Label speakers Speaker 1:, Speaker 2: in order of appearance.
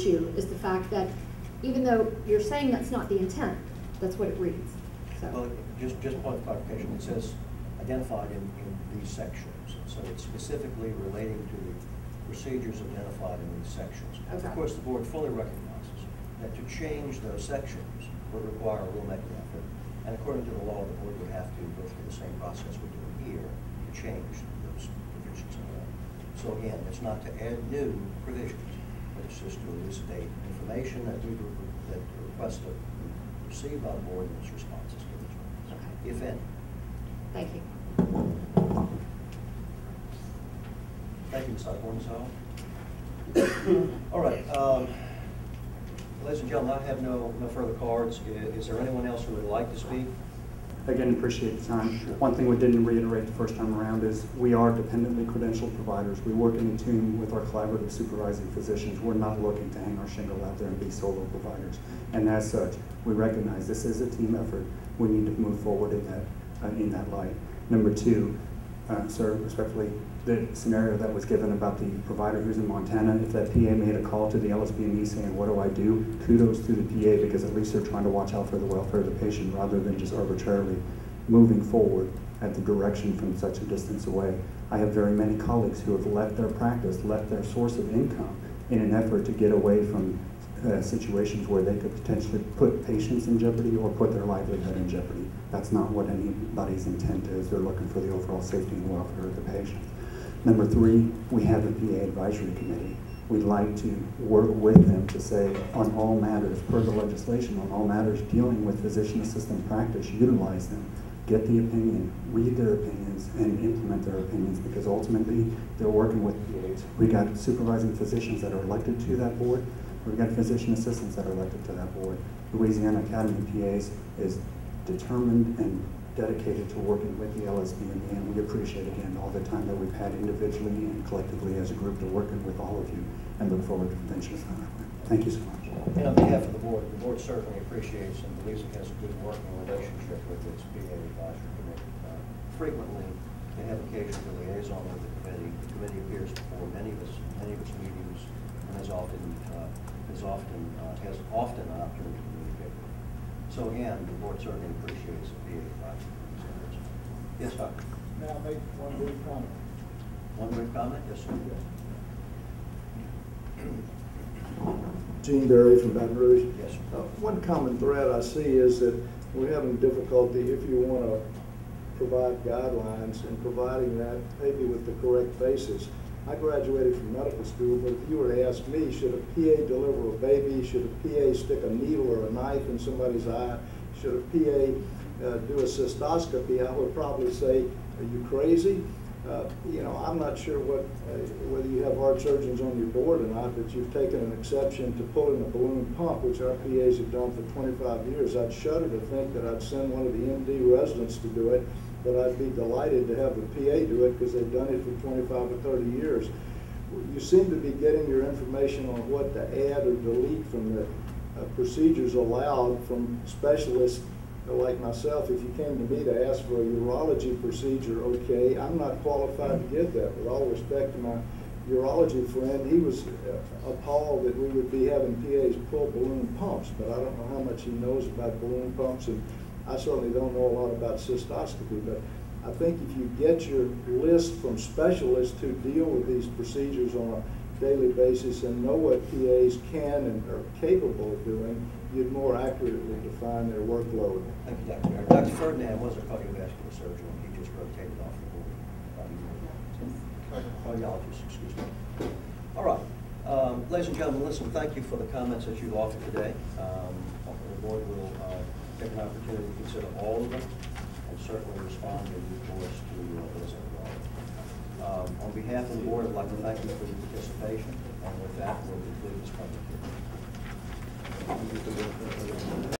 Speaker 1: issue is the fact that even though you're saying that's not the intent, that's what it reads. So.
Speaker 2: Well, just point of clarification, it says identified in these sections. So it's specifically relating to the procedures identified in these sections.
Speaker 1: Okay.
Speaker 2: Of course, the board fully recognizes that to change those sections would require a rulemaking effort. And according to the law, the board would have to go through the same process we're doing here to change those provisions in the law. So again, it's not to add new provisions, but it's just to elucidate information that we request to receive by the board and its responses to these ones,
Speaker 1: Okay.
Speaker 2: if any.
Speaker 1: Thank you.
Speaker 2: Thank you, Ms. Osborne. All right. Ladies and gentlemen, I have no further cards. Is there anyone else who would like to speak?
Speaker 3: Again, appreciate the time.
Speaker 2: Sure.
Speaker 3: One thing we didn't reiterate the first time around is we are dependently credentialed providers. We work in tune with our collaborative supervising physicians. We're not looking to hang our shingle out there and be solo providers. And as such, we recognize this is a team effort. We need to move forward in that light. Number two, sir, respectfully, the scenario that was given about the provider who's in Montana, if that PA made a call to the LSBME saying, what do I do? Kudos to the PA, because at least they're trying to watch out for the welfare of the patient rather than just arbitrarily moving forward at the direction from such a distance away. I have very many colleagues who have left their practice, left their source of income in an effort to get away from situations where they could potentially put patients in jeopardy or put their livelihood in jeopardy. That's not what anybody's intent is. They're looking for the overall safety and welfare of the patient. Number three, we have a PA advisory committee. We'd like to work with them to say on all matters, per the legislation, on all matters dealing with physician assistant practice, utilize them, get the opinion, read their opinions, and implement their opinions, because ultimately they're working with PAs. We got supervising physicians that are elected to that board. We've got physician assistants that are elected to that board. Louisiana Academy of PAs is determined and dedicated to working with the LSBME, and we appreciate again all the time that we've had individually and collectively as a group to working with all of you, and look forward to conventions. Thank you so much.
Speaker 2: And on behalf of the board certainly appreciates and believes it has a good working relationship with its PA advisory committee. Frequently, they have occasion to liaison with the committee. The committee appears before many of its meetings, and has often an opportunity to communicate with them. So again, the board certainly appreciates the PA advisory. Yes, Doctor.
Speaker 4: May I make one brief comment?
Speaker 2: One brief comment? Yes, sir.
Speaker 4: Gene Berry from Baton Rouge.
Speaker 2: Yes, sir.
Speaker 4: One common thread I see is that we're having difficulty if you want to provide guidelines and providing that maybe with the correct basis. I graduated from medical school, but if you were to ask me, should a PA deliver a baby? Should a PA stick a needle or a knife in somebody's eye? Should a PA do a cystoscopy? I would probably say, are you crazy? You know, I'm not sure whether you have heart surgeons on your board or not, but you've taken an exception to pulling a balloon pump, which our PAs have done for 25 years. I'd shudder to think that I'd send one of the MD residents to do it, but I'd be delighted to have the PA do it because they've done it for 25 or 30 years. You seem to be getting your information on what to add or delete from the procedures allowed from specialists like myself. If you came to me to ask for a urology procedure, okay, I'm not qualified to give that. With all respect to my urology friend, he was appalled that we would be having PAs pull balloon pumps, but I don't know how much he knows about balloon pumps, and I certainly don't know a lot about cystoscopy. But I think if you get your list from specialists who deal with these procedures on a daily basis and know what PAs can and are capable of doing, you'd more accurately define their workload.
Speaker 2: Thank you, Dr. Barrett. Dr. Ferdinand was a cardiovascular surgeon. He just rotated off the board. Cardiologist, excuse me. All right. Ladies and gentlemen, listen, thank you for the comments that you've offered today. The board will take an opportunity to consider all of them and certainly respond in due course to those involved. On behalf of the board, I'd like to thank you for your participation, and with that, we'll conclude this public hearing.